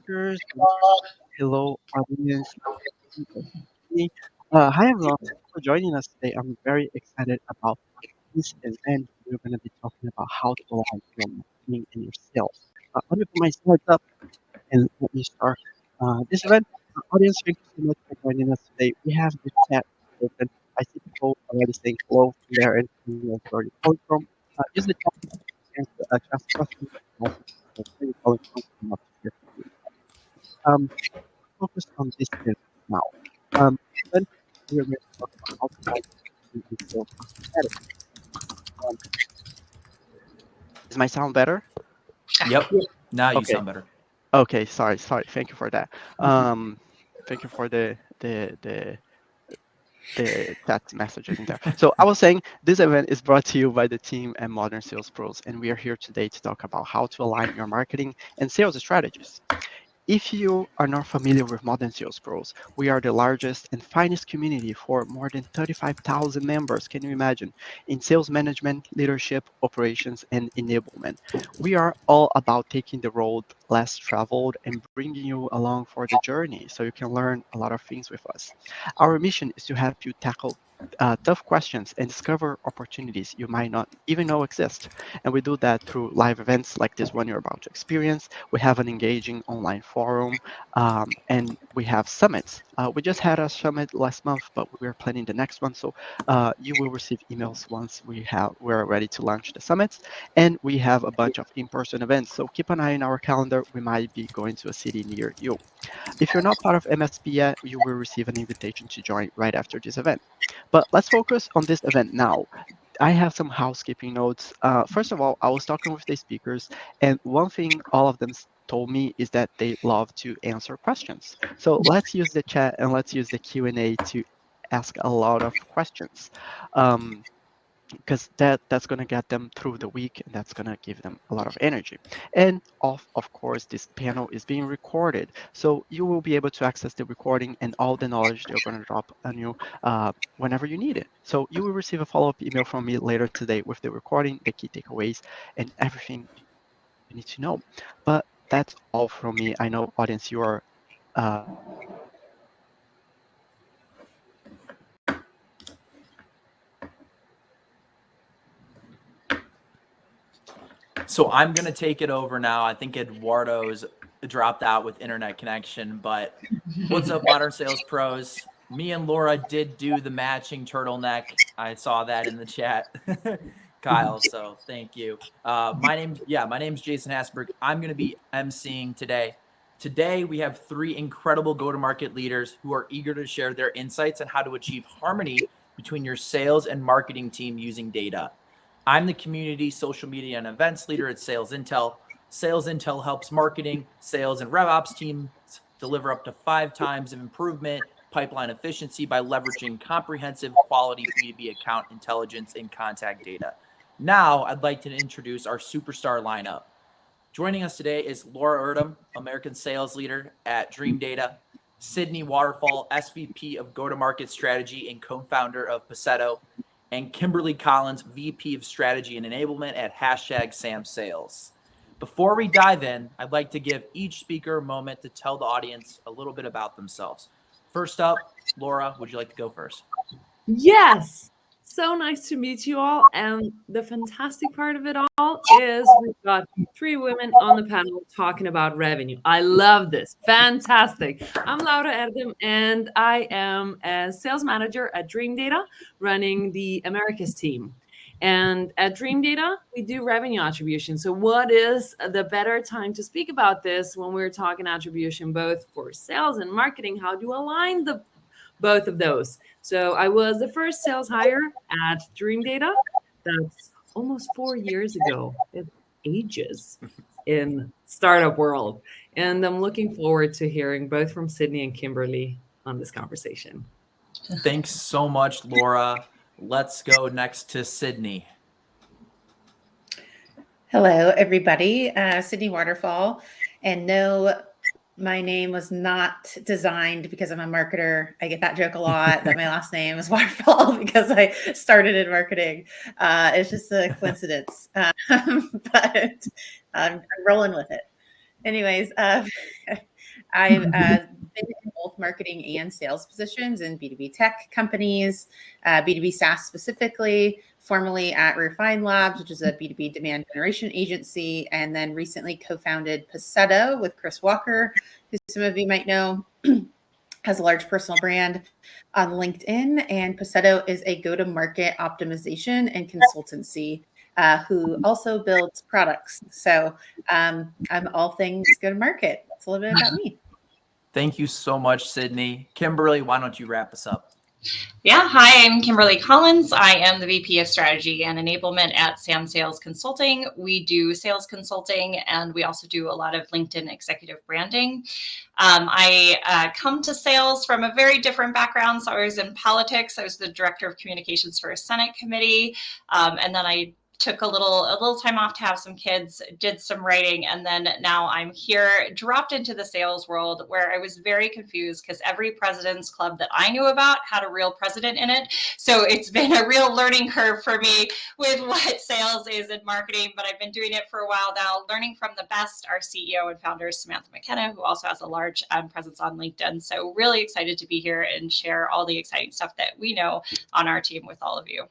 speakers. Hello, audience. Hi, everyone. Thank you for joining us today. I'm very excited about this event. We're going to be talking about how to align your marketing and your sales. Let me put my slides up and let me start this event. Audience, thank you so much for joining us today. We have the chat open. I see people already saying hello from there and where you're calling from. Use the chat to ask questions. Also, where you're calling from. I'd love to hear from you. Focus on this event now. Then we are going to talk about how to find and sales strategy. Um, is my sound better? Yep. Yeah. Now you Okay. sound better. Okay. Sorry. Thank you for that. Thank you for the text messages in there. So I was saying this event is brought to you by the team at Modern Sales Pros, and we are here today to talk about how to align your marketing and sales strategies. If you are not familiar with Modern Sales Pros, we are the largest and finest community for more than 35,000 members. Can you imagine? In sales management, leadership, operations, and enablement. We are all about taking the road less traveled and bringing you along for the journey so you can learn a lot of things with us. Our mission is to help you tackle tough questions and discover opportunities you might not even know exist. And we do that through live events like this one you're about to experience. We have an engaging online forum, and we have summits. We just had a summit last month, but we're planning the next one. So you will receive emails once we're ready to launch the summits. And we have a bunch of in-person events. So keep an eye on our calendar. We might be going to a city near you. If you're not part of MSP yet, you will receive an invitation to join right after this event. But let's focus on this event now. I have some housekeeping notes. First of all, I was talking with the speakers, and one thing all of them told me is that they love to answer questions. So let's use the chat and let's use the Q&A to ask a lot of questions. Because that's going to get them through the week and that's going to give them a lot of energy. And of course, this panel is being recorded, so you will be able to access the recording and all the knowledge they're going to drop on you whenever you need it. So you will receive a follow-up email from me later today with the recording, the key takeaways, and everything you need to know. But that's all from me. I know, audience, you are So I'm gonna take it over now. I think Eduardo's dropped out with internet connection, but what's up, Modern Sales Pros? Me and Laura did do the matching turtleneck. I saw that in the chat, Kyle. So thank you. My name's Jason Hasberg. I'm gonna be emceeing today. Today we have three incredible go-to-market leaders who are eager to share their insights on how to achieve harmony between your sales and marketing team using data. I'm the community social media and events leader at Sales Intel. Sales Intel helps marketing, sales, and RevOps teams deliver up to 5 times of improvement pipeline efficiency by leveraging comprehensive quality B2B account intelligence and contact data. Now, I'd like to introduce our superstar lineup. Joining us today is Laura Erdem, American Sales Leader at Dream Data, Sydney Waterfall, SVP of Go-to-Market Strategy and co-founder of Paceto, and Kimberly Collins, VP of Strategy and Enablement at #SamSales. Before we dive in, I'd like to give each speaker a moment to tell the audience a little bit about themselves. First up, Laura, would you like to go first? Yes. So nice to meet you all. And the fantastic part of it all is we've got three women on the panel talking about revenue. I love this. Fantastic. I'm Laura Erdem, and I am a sales manager at Dream Data, running the Americas team. And at Dream Data, we do revenue attribution. So, what is the better time to speak about this when we're talking attribution, both for sales and marketing? How do you align the both of those? So I was the first sales hire at Dream Data. That's almost 4 years ago. It's ages in startup world. And I'm looking forward to hearing both from Sydney and Kimberly on this conversation. Thanks so much, Laura. Let's go next to Sydney. Hello, everybody. Sydney Waterfall. And no, my name was not designed because I'm a marketer. I get that joke a lot that my last name is Waterfall because I started in marketing. It's just a coincidence, but I'm rolling with it. Anyways, I've been in both marketing and sales positions in B2B tech companies, B2B SaaS specifically, formerly at Refine Labs, which is a B2B demand generation agency, and then recently co-founded Paceto with Chris Walker, who some of you might know has a large personal brand on LinkedIn. And Paceto is a go-to-market optimization and consultancy who also builds products. So I'm all things go-to-market. That's a little bit about me. Thank you so much, Sydney. Kimberly, why don't you wrap us up? Yeah, hi, I'm Kimberly Collins. I am the VP of Strategy and Enablement at Sam Sales Consulting. We do sales consulting, and we also do a lot of LinkedIn executive branding. I come to sales from a very different background. So I was in politics. I was the director of communications for a Senate committee, and then I took a little time off to have some kids, did some writing, and then now I'm here, dropped into the sales world where I was very confused because every president's club that I knew about had a real president in it. So it's been a real learning curve for me with what sales is and marketing, but I've been doing it for a while now, learning from the best. Our CEO and founder, Samantha McKenna, who also has a large presence on LinkedIn. So really excited to be here and share all the exciting stuff that we know on our team with all of you.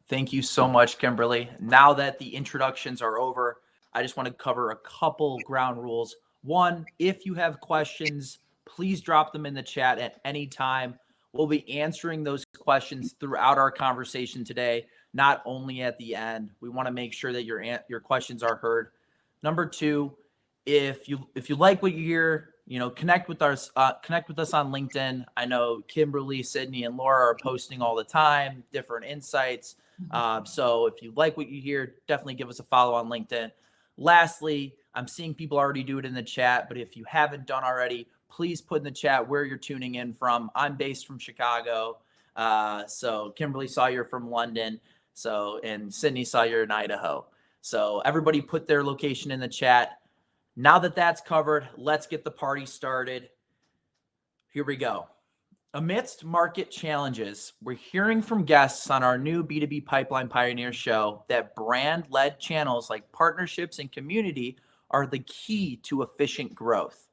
Thank you so much, Kimberly. Now that the introductions are over, I just want to cover a couple ground rules. One, if you have questions, please drop them in the chat at any time. We'll be answering those questions throughout our conversation today, not only at the end. We want to make sure that your questions are heard. Number two, if you like what you hear, connect with us on LinkedIn. I know Kimberly, Sydney, and Laura are posting all the time, different insights. So if you like what you hear, definitely give us a follow on LinkedIn. Lastly, I'm seeing people already do it in the chat, but if you haven't done already, please put in the chat where you're tuning in from. I'm based from Chicago. So Kimberly saw you're from London. And Sydney saw you're in Idaho. So everybody put their location in the chat. Now that that's covered, let's get the party started. Here we go. Amidst market challenges, we're hearing from guests on our new B2B Pipeline Pioneer show that brand-led channels like partnerships and community are the key to efficient growth.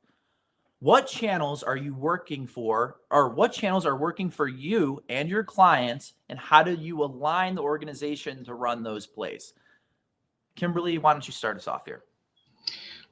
What channels are you working for, or what channels are working for you and your clients, and how do you align the organization to run those plays? Kimberly, why don't you start us off here?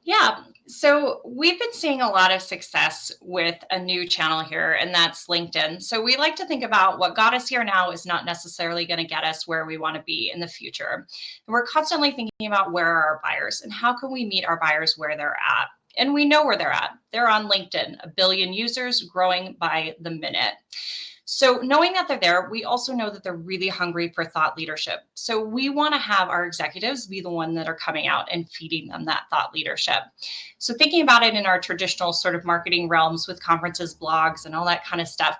Yeah, so we've been seeing a lot of success with a new channel here, and that's LinkedIn. So we like to think about what got us here now is not necessarily going to get us where we want to be in the future. And we're constantly thinking about where are our buyers and how can we meet our buyers where they're at. And we know where they're at. They're on LinkedIn, 1 billion users growing by the minute. So knowing that they're there, we also know that they're really hungry for thought leadership. So we want to have our executives be the one that are coming out and feeding them that thought leadership. So thinking about it in our traditional sort of marketing realms with conferences, blogs, and all that kind of stuff,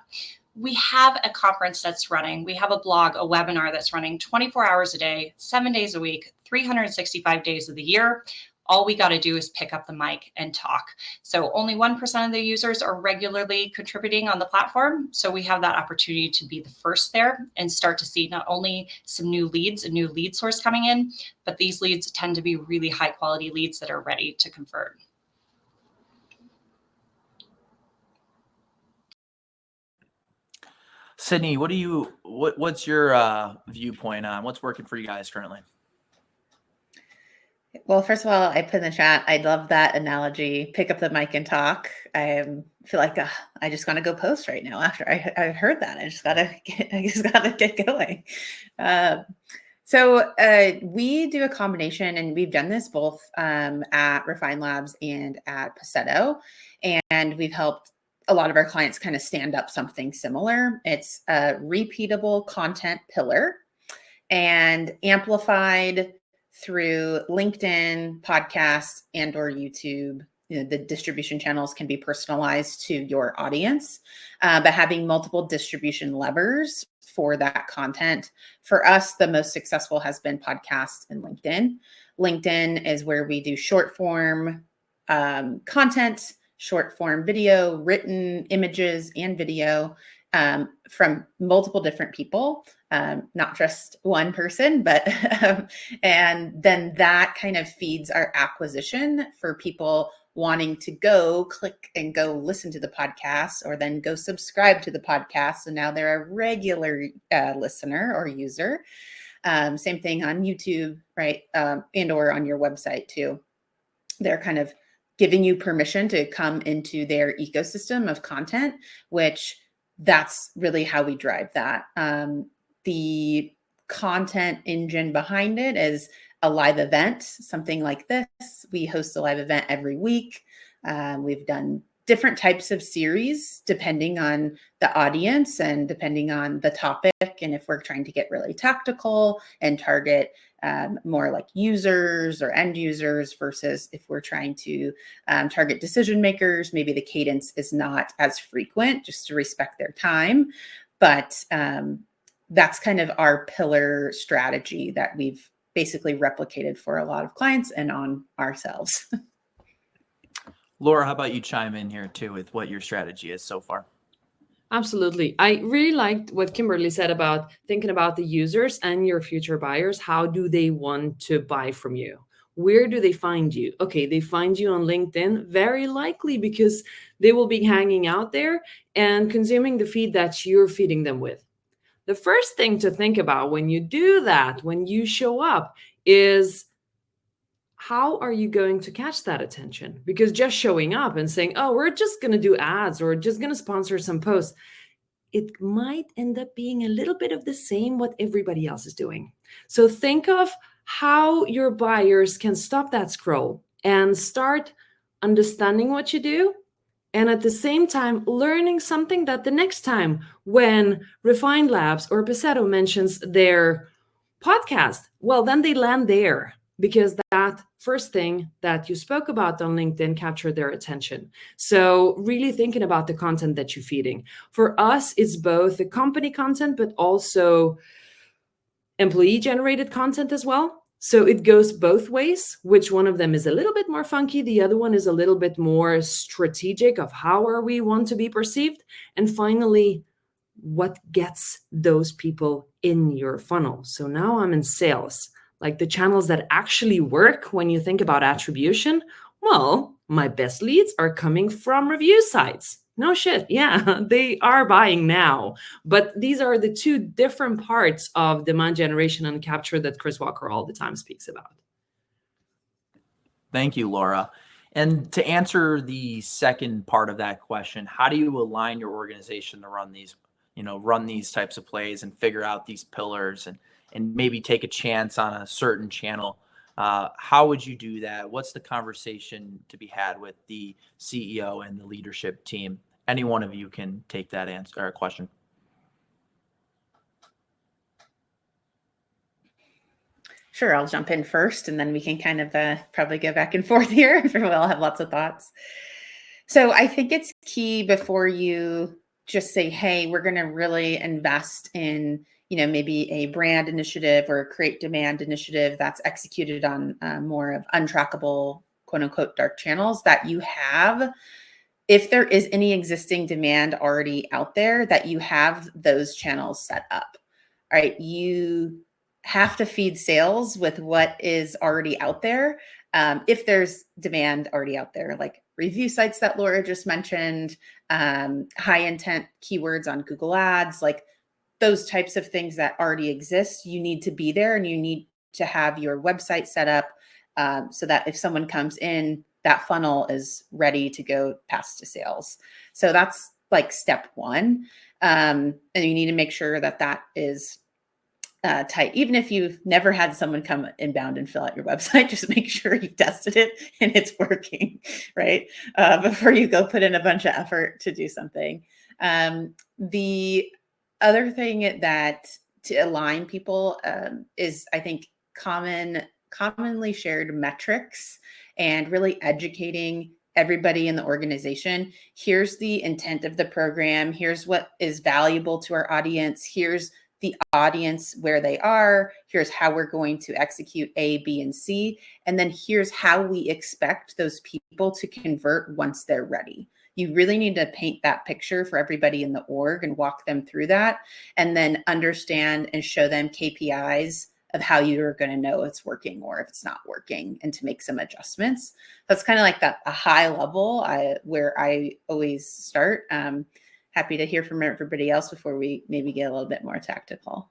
we have a conference that's running. We have a blog, a webinar that's running 24 hours a day, 7 days a week, 365 days of the year. All we got to do is pick up the mic and talk. So only 1% of the users are regularly contributing on the platform. So we have that opportunity to be the first there and start to see not only some new leads, a new lead source coming in, but these leads tend to be really high quality leads that are ready to convert. Sydney, what's your viewpoint on what's working for you guys currently? Well, first of all, I put in the chat, I love that analogy, pick up the mic and talk. I feel like I just got to go post right now after I heard that. I just got to get going. So we do a combination, and we've done this both at Refine Labs and at Paceto, and we've helped a lot of our clients kind of stand up something similar. It's a repeatable content pillar and amplified through LinkedIn, podcasts, and or YouTube. The distribution channels can be personalized to your audience, but having multiple distribution levers for that content. For us, the most successful has been podcasts and LinkedIn. LinkedIn is where we do short form content, short form video, written images and video from multiple different people. Not just one person, but and then that kind of feeds our acquisition for people wanting to go click and go listen to the podcast, or then go subscribe to the podcast. So now they're a regular listener or user. Same thing on YouTube, right? And or on your website too. They're kind of giving you permission to come into their ecosystem of content, which that's really how we drive that. The content engine behind it is a live event, something like this. We host a live event every week. We've done different types of series depending on the audience and depending on the topic. And if we're trying to get really tactical and target more like users or end users, versus if we're trying to target decision makers, maybe the cadence is not as frequent, just to respect their time. But that's kind of our pillar strategy that we've basically replicated for a lot of clients and on ourselves. Laura, how about you chime in here too with what your strategy is so far? Absolutely. I really liked what Kimberly said about thinking about the users and your future buyers. How do they want to buy from you? Where do they find you? Okay, they find you on LinkedIn, very likely because they will be hanging out there and consuming the feed that you're feeding them with. The first thing to think about when you do that, when you show up, is how are you going to catch that attention? Because just showing up and saying, oh, we're just going to do ads or just going to sponsor some posts, it might end up being a little bit of the same what everybody else is doing. So think of how your buyers can stop that scroll and start understanding what you do. And at the same time, learning something that the next time when Refined Labs or Pesetto mentions their podcast, well, then they land there because that first thing that you spoke about on LinkedIn captured their attention. So really thinking about the content that you're feeding. For us, it's both the company content, but also employee generated content as well. So it goes both ways. Which one of them is a little bit more funky? The other one is a little bit more strategic of how are we want to be perceived? And finally, what gets those people in your funnel? So now I'm in sales, like the channels that actually work when you think about attribution. Well, my best leads are coming from review sites. No shit. Yeah, they are buying now. But these are the two different parts of demand generation and capture that Chris Walker all the time speaks about. Thank you, Laura. And to answer the second part of that question, how do you align your organization to run these types of plays and figure out these pillars and maybe take a chance on a certain channel? How would you do that? What's the conversation to be had with the CEO and the leadership team? Any one of you can take that answer or question. Sure, I'll jump in first, and then we can kind of probably go back and forth here. We'll all have lots of thoughts. So I think it's key before you just say, hey, we're going to really invest in, maybe a brand initiative or a create demand initiative that's executed on more of untrackable, quote unquote, dark channels, that you have, if there is any existing demand already out there, that you have those channels set up. All right. You have to feed sales with what is already out there. If there's demand already out there, like review sites that Laura just mentioned, high intent keywords on Google Ads, like those types of things that already exist, you need to be there, and you need to have your website set up so that if someone comes in, that funnel is ready to go past to sales. So that's like step one. And you need to make sure that that is tight. Even if you've never had someone come inbound and fill out your website, just make sure you've tested it and it's working, right? Before you go put in a bunch of effort to do something. The other thing that to align people is, I think, commonly shared metrics, and really educating everybody in the organization. Here's the intent of the program. Here's what is valuable to our audience. Here's the audience where they are. Here's how we're going to execute A, B, and C. And then here's how we expect those people to convert once they're ready. You really need to paint that picture for everybody in the org and walk them through that, and then understand and show them KPIs of how you're going to know it's working or if it's not working, and to make some adjustments. That's kind of like that a high level where I always start. Happy to hear from everybody else before we maybe get a little bit more tactical.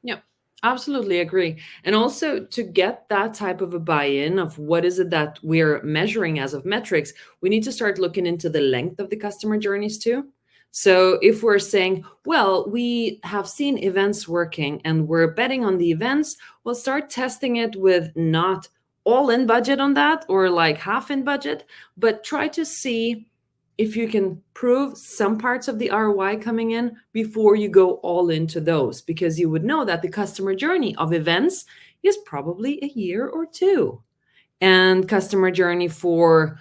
Yeah, absolutely agree. And also, to get that type of a buy-in of what is it that we're measuring as of metrics, we need to start looking into the length of the customer journeys too. So if we're saying, well, we have seen events working and we're betting on the events, we'll start testing it with not all in budget on that or like half in budget, but try to see if you can prove some parts of the ROI coming in before you go all into those, because you would know that the customer journey of events is probably a year or two. And customer journey for,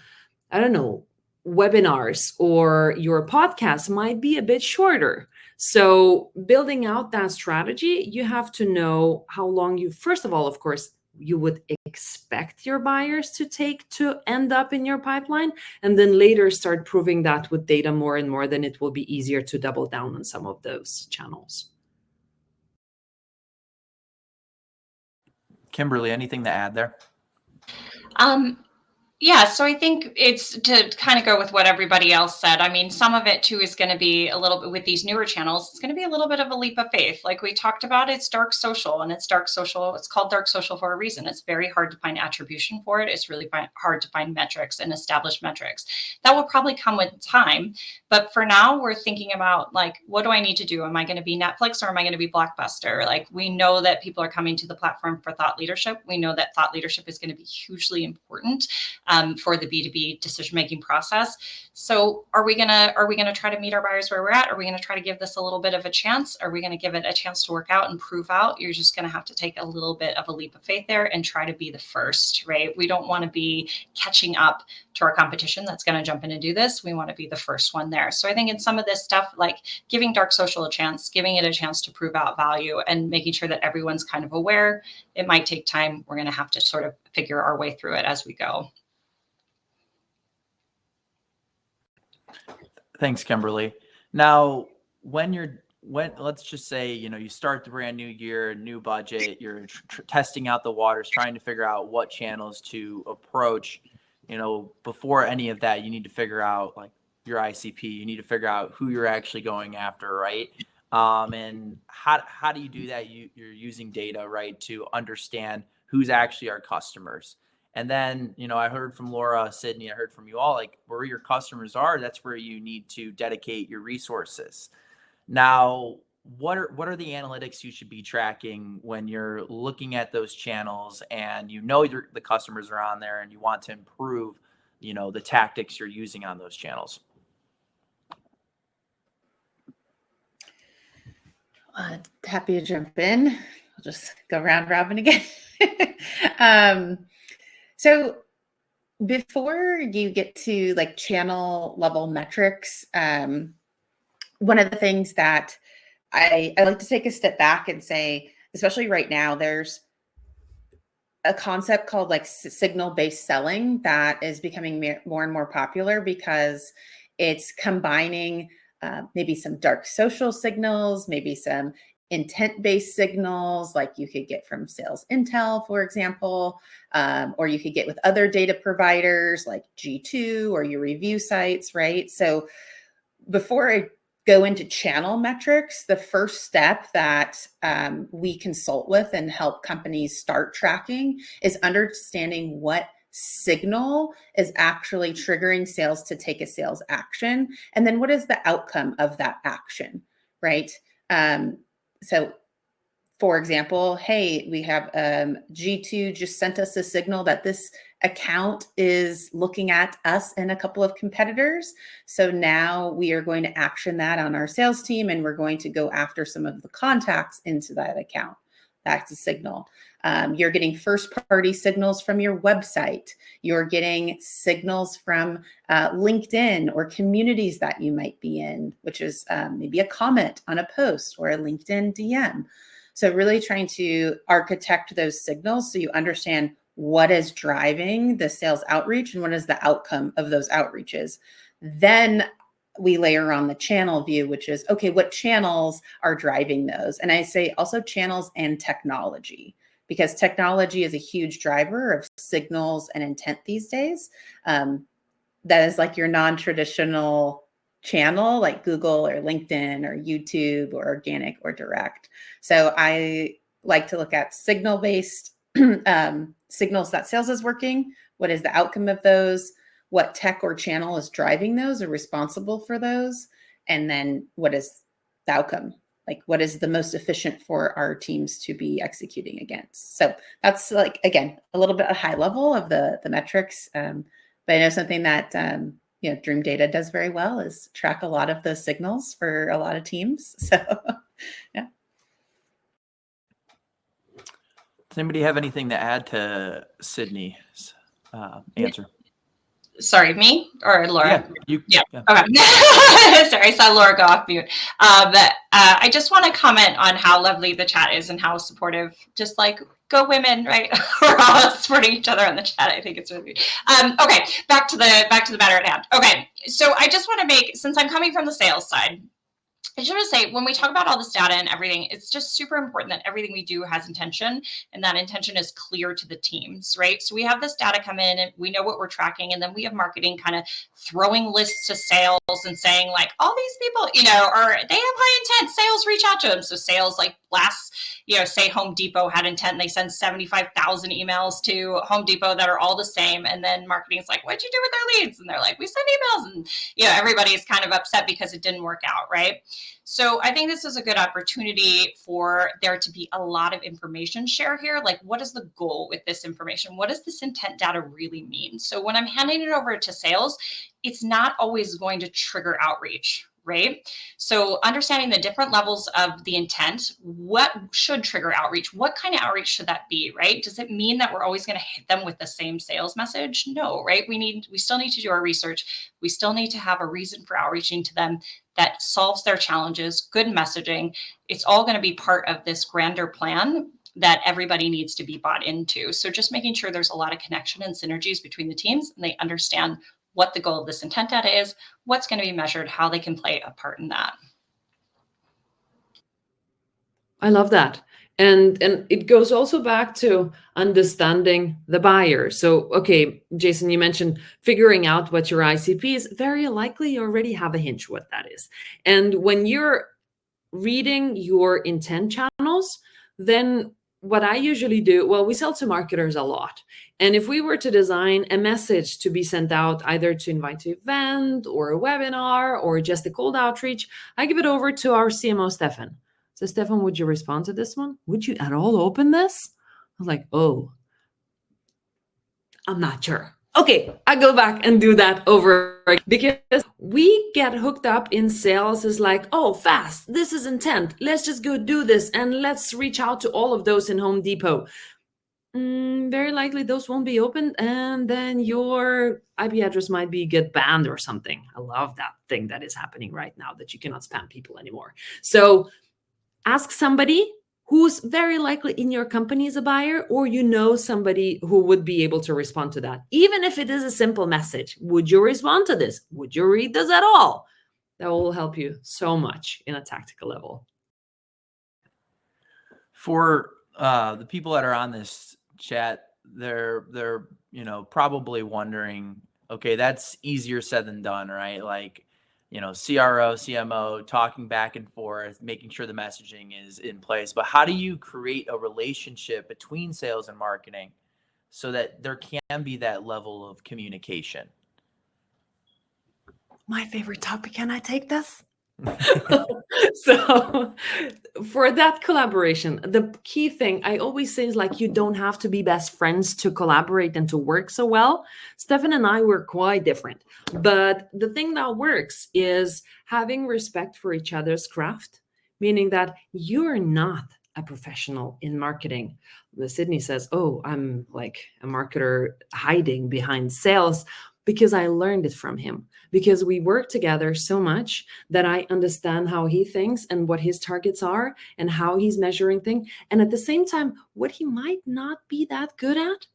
I don't know, webinars or your podcast might be a bit shorter. So building out that strategy, you have to know how long you, first of all, of course, you would expect your buyers to take to end up in your pipeline, and then later start proving that with data more and more, then it will be easier to double down on some of those channels. Kimberly, anything to add there? Yeah, so I think it's to kind of go with what everybody else said. I mean, some of it too is going to be a little bit with these newer channels. It's going to be a little bit of a leap of faith. Like we talked about, it's dark social, and it's dark social. It's called dark social for a reason. It's very hard to find attribution for it. It's really hard to find metrics and established metrics. That will probably come with time. But for now, we're thinking about like, what do I need to do? Am I going to be Netflix or am I going to be Blockbuster? Like we know that people are coming to the platform for thought leadership. We know that thought leadership is going to be hugely important for the B2B decision-making process. So are we gonna try to meet our buyers where we're at? Are we gonna try to give this a little bit of a chance? Are we gonna give it a chance to work out and prove out? You're just gonna have to take a little bit of a leap of faith there and try to be the first, right? We don't want to be catching up to our competition that's going to jump in and do this. We want to be the first one there. So I think in some of this stuff, like giving dark social a chance, giving it a chance to prove out value, and making sure that everyone's kind of aware, it might take time. We're going to have to sort of figure our way through it as we go. Thanks, Kimberly. Now, when let's just say, you start the brand new year, new budget, you're testing out the waters, trying to figure out what channels to approach. Before any of that, you need to figure out like your ICP. You need to figure out who you're actually going after, right? And how do you do that? You're using data, right, to understand who's actually our customers. And then, I heard from Laura, Sydney, I heard from you all, like where your customers are, that's where you need to dedicate your resources. Now, what are the analytics you should be tracking when you're looking at those channels and the customers are on there and you want to improve, the tactics you're using on those channels? Happy to jump in. I'll just go round robin again. So before you get to like channel level metrics, one of the things that I like to take a step back and say, especially right now, there's a concept called like signal-based selling that is becoming more and more popular because it's combining maybe some dark social signals, maybe some intent-based signals like you could get from sales intel, for example, or you could get with other data providers like G2 or your review sites, right? So before I go into channel metrics, the first step that we consult with and help companies start tracking is understanding what signal is actually triggering sales to take a sales action. And then what is the outcome of that action, right? So for example, hey, we have G2 just sent us a signal that this account is looking at us and a couple of competitors. So now we are going to action that on our sales team, and we're going to go after some of the contacts into that account. That's a signal. You're getting first-party signals from your website. You're getting signals from LinkedIn or communities that you might be in, which is maybe a comment on a post or a LinkedIn DM. So really trying to architect those signals so you understand what is driving the sales outreach and what is the outcome of those outreaches. Then we layer on the channel view, which is, okay, what channels are driving those? And I say also channels and technology, because technology is a huge driver of signals and intent these days. That is like your non-traditional channel, like Google or LinkedIn or YouTube or organic or direct. So I like to look at signal-based signals that sales is working. What is the outcome of those? What tech or channel is driving those or responsible for those? And then what is the outcome? Like, what is the most efficient for our teams to be executing against? So that's, like, again, a little bit a high level of the metrics. But I know something that Dream Data does very well is track a lot of those signals for a lot of teams. So yeah. Does anybody have anything to add to Sydney's answer? Sorry, me or Laura? Yeah. Okay. Sorry, I saw Laura go off mute. But I just want to comment on how lovely the chat is and how supportive, just like go women, right? We're all supporting each other on the chat. I think it's really okay. Back to the matter at hand. Okay, so I just want to make, since I'm coming from the sales side, I just want to say, when we talk about all this data and everything, it's just super important that everything we do has intention, and that intention is clear to the teams, right? So we have this data come in and we know what we're tracking, and then we have marketing kind of throwing lists to sales and saying, like, all these people, or they have high intent, sales reach out to them. So sales, like, say Home Depot had intent and they send 75,000 emails to Home Depot that are all the same. And then marketing's like, what'd you do with their leads? And they're like, we send emails. And, everybody's kind of upset because it didn't work out, right? So I think this is a good opportunity for there to be a lot of information share here. Like, what is the goal with this information? What does this intent data really mean? So when I'm handing it over to sales, it's not always going to trigger outreach, right? So understanding the different levels of the intent, what should trigger outreach? What kind of outreach should that be, right? Does it mean that we're always going to hit them with the same sales message? No, right? We still need to do our research. We still need to have a reason for outreaching to them that solves their challenges, good messaging. It's all going to be part of this grander plan that everybody needs to be bought into. So just making sure there's a lot of connection and synergies between the teams, and they understand what the goal of this intent data is, what's going to be measured, how they can play a part in that. I love that. And it goes also back to understanding the buyer. So, okay, Jason, you mentioned figuring out what your ICP is. Very likely you already have a hinge what that is. And when you're reading your intent channels, then what I usually do, well, we sell to marketers a lot. And if we were to design a message to be sent out either to invite to an event or a webinar or just a cold outreach, I give it over to our CMO, Stefan. So, Stefan, would you respond to this one? Would you at all open this? I was like, oh, I'm not sure. Okay, I go back and do that over again, because we get hooked up in sales is like, oh, fast, this is intent. Let's just go do this and let's reach out to all of those in Home Depot. Very likely those won't be open, and then your IP address might get banned or something. I love that thing that is happening right now, that you cannot spam people anymore. So ask somebody who's very likely in your company as a buyer, or somebody who would be able to respond to that. Even if it is a simple message, would you respond to this? Would you read this at all? That will help you so much in a tactical level. For the people that are on this chat, they're probably wondering, okay, that's easier said than done, right? Like, CRO, CMO, talking back and forth, making sure the messaging is in place. But how do you create a relationship between sales and marketing so that there can be that level of communication? My favorite topic. Can I take this? So for that collaboration, the key thing I always say is, like, you don't have to be best friends to collaborate and to work so well. Stefan and I were quite different, but the thing that works is having respect for each other's craft, meaning that you're not a professional in marketing. Sydney says, oh, I'm like a marketer hiding behind sales, because I learned it from him, because we work together so much that I understand how he thinks and what his targets are and how he's measuring things. And at the same time, what he might not be that good at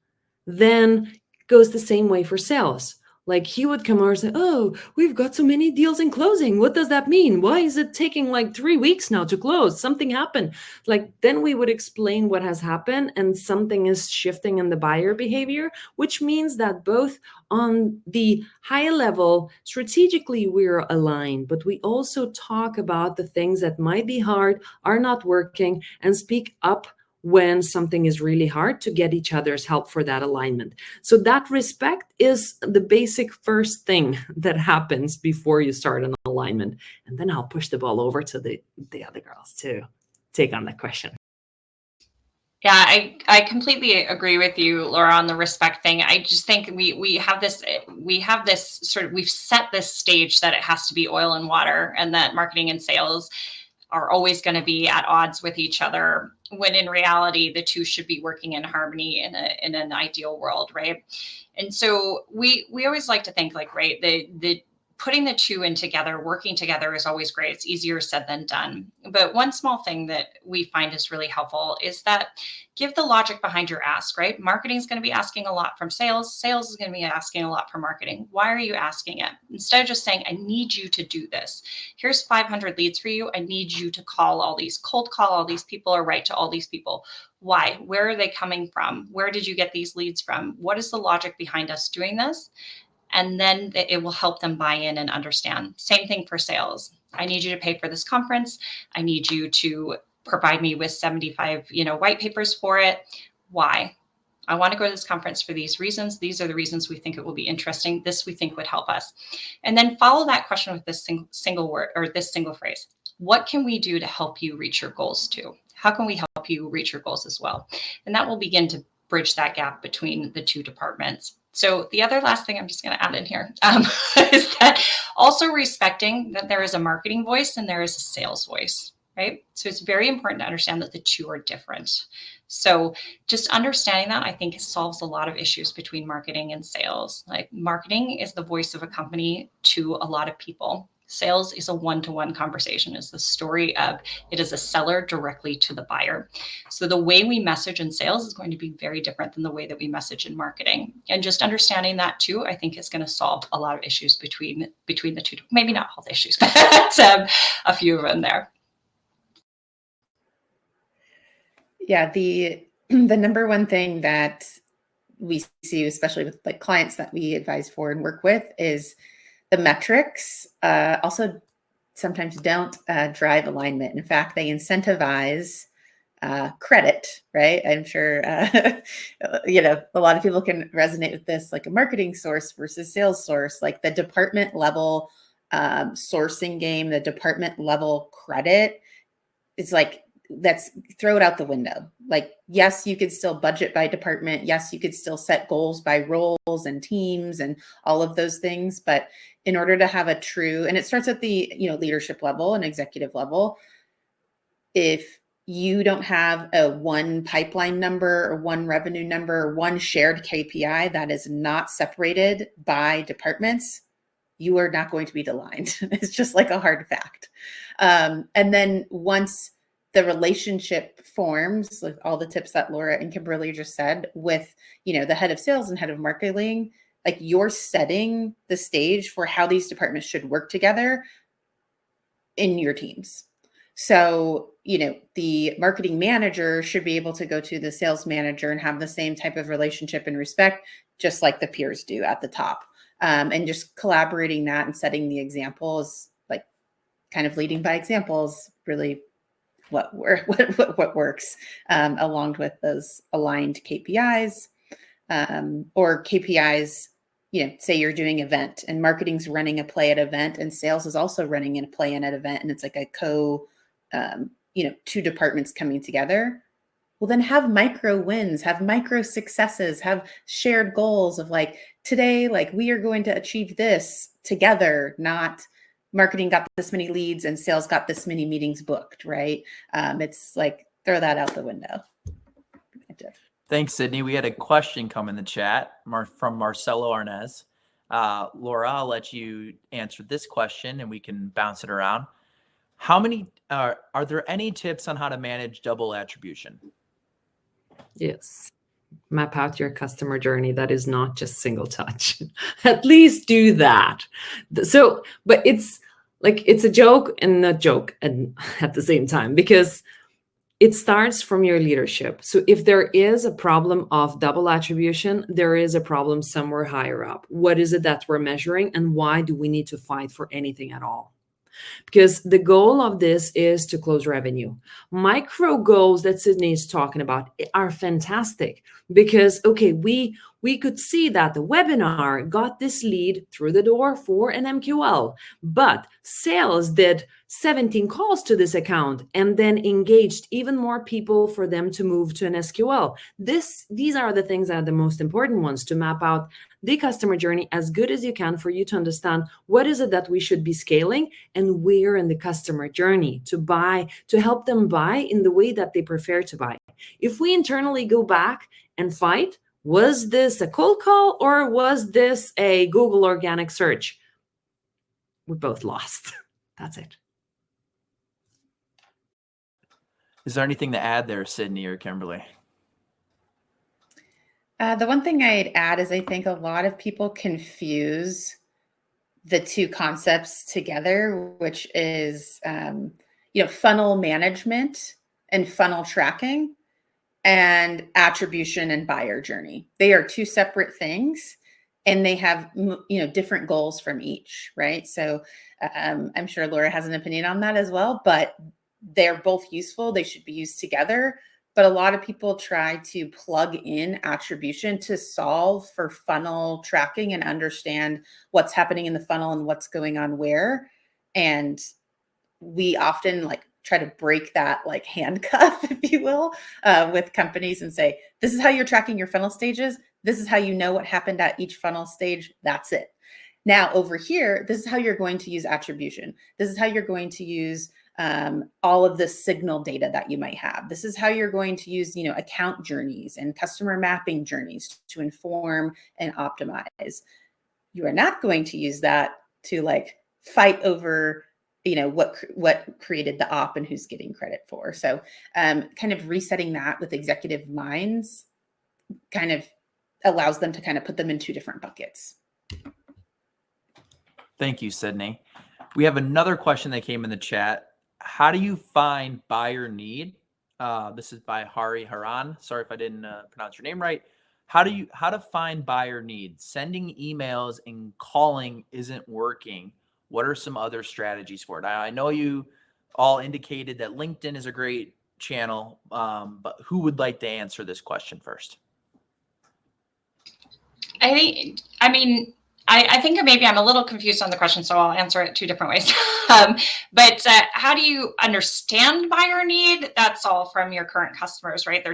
then goes the same way for sales. Like he would come over and say, oh, we've got so many deals in closing. What does that mean? Why is it taking like 3 weeks now to close? Something happened. Like then we would explain what has happened and something is shifting in the buyer behavior, which means that both on the high level, strategically, we're aligned, but we also talk about the things that might be hard, are not working, and speak up when something is really hard to get each other's help for that alignment. So that respect is the basic first thing that happens before you start an alignment. And then I'll push the ball over to the other girls to take on that question. Yeah, I completely agree with you, Laura, on the respect thing. I just think we have this sort of, we've set this stage that it has to be oil and water, and that marketing and sales are always going to be at odds with each other, when in reality the two should be working in harmony in an ideal world, right? And so we always like to think like, right, the putting the two in together, working together is always great. It's easier said than done. But one small thing that we find is really helpful is that give the logic behind your ask, right? Marketing is going to be asking a lot from sales. Sales is going to be asking a lot from marketing. Why are you asking it? Instead of just saying, I need you to do this. Here's 500 leads for you. I need you to cold call all these people, or write to all these people. Why? Where are they coming from? Where did you get these leads from? What is the logic behind us doing this? And then it will help them buy in and understand. Same thing for sales. I need you to pay for this conference. I need you to provide me with 75, white papers for it. Why? I want to go to this conference for these reasons. These are the reasons we think it will be interesting. This we think would help us. And then follow that question with this single word, or this single phrase. What can we do to help you reach your goals too? How can we help you reach your goals as well? And that will begin to bridge that gap between the two departments. So the other last thing I'm just going to add in here is that also respecting that there is a marketing voice and there is a sales voice, right? So it's very important to understand that the two are different. So just understanding that, I think, solves a lot of issues between marketing and sales. Like, marketing is the voice of a company to a lot of people. Sales is a one-to-one conversation. It's the story of, it is a seller directly to the buyer. So the way we message in sales is going to be very different than the way that we message in marketing. And just understanding that too, I think, is going to solve a lot of issues between the two. Maybe not all the issues, but a few of them there. Yeah, the number one thing that we see, especially with like clients that we advise for and work with, is the metrics also sometimes don't drive alignment. In fact, they incentivize credit, right? I'm sure, a lot of people can resonate with this, like a marketing source versus sales source, like the department level sourcing game, the department level credit. It's like, let's throw it out the window. Like, yes, you could still budget by department. Yes, you could still set goals by roles and teams and all of those things. But in order to have a true, and it starts at the, leadership level and executive level, if you don't have a one pipeline number or one revenue number or one shared KPI that is not separated by departments, you are not going to be aligned. It's just like a hard fact. And then once the relationship forms, like all the tips that Laura and Kimberly just said, with, the head of sales and head of marketing, like, you're setting the stage for how these departments should work together in your teams. So, the marketing manager should be able to go to the sales manager and have the same type of relationship and respect, just like the peers do at the top. And just collaborating that and setting the examples, like kind of leading by examples, really what works, along with those aligned KPIs, or KPIs. Say you're doing event and marketing's running a play at event and sales is also running in a play in at event, and it's like a two departments coming together. Well, then have micro wins, have micro successes, have shared goals of like, today, like, we are going to achieve this together, not marketing got this many leads and sales got this many meetings booked, right? It's like, throw that out the window. Thanks, Sydney. We had a question come in the chat from Marcelo Arnez. Laura, I'll let you answer this question and we can bounce it around. Are there any tips on how to manage double attribution? Yes. Map out your customer journey that is not just single touch. At least do that. So, but it's like it's a joke and a joke and at the same time, because it starts from your leadership. So if there is a problem of double attribution, there is a problem somewhere higher up. What is it that we're measuring, and why do we need to fight for anything at all? Because the goal of this is to close revenue. Micro goals that Sydney is talking about are fantastic because, okay, we could see that the webinar got this lead through the door for an MQL, but sales did 17 calls to this account and then engaged even more people for them to move to an SQL. These are the things that are the most important ones to map out the customer journey as good as you can for you to understand what is it that we should be scaling and where in the customer journey to help them buy in the way that they prefer to buy. If we internally go back and fight, was this a cold call or was this a Google organic search? We both lost. That's it. Is there anything to add there, Sydney or Kimberly? The one thing I'd add is I think a lot of people confuse the two concepts together, which is, funnel management and funnel tracking and attribution and buyer journey. They are two separate things and they have, different goals from each, right? So I'm sure Laura has an opinion on that as well, but they're both useful. They should be used together. But a lot of people try to plug in attribution to solve for funnel tracking and understand what's happening in the funnel and what's going on where. And we often try to break that handcuff, if you will, with companies and say, this is how you're tracking your funnel stages. This is how you know what happened at each funnel stage. That's it. Now over here, this is how you're going to use attribution. This is how you're going to use all of the signal data that you might have. This is how you're going to use, account journeys and customer mapping journeys to inform and optimize. You are not going to use that to fight over, what created the op and who's getting credit for. So kind of resetting that with executive minds kind of allows them to kind of put them in two different buckets. Thank you, Sydney. We have another question that came in the chat. How do you find buyer need? This is by Hari Haran. Sorry if I didn't pronounce your name right. How to find buyer need? Sending emails and calling isn't working. What are some other strategies for it? I know you all indicated that LinkedIn is a great channel, but who would like to answer this question first? I think maybe I'm a little confused on the question, so I'll answer it two different ways. But how do you understand buyer need? That's all from your current customers, right? They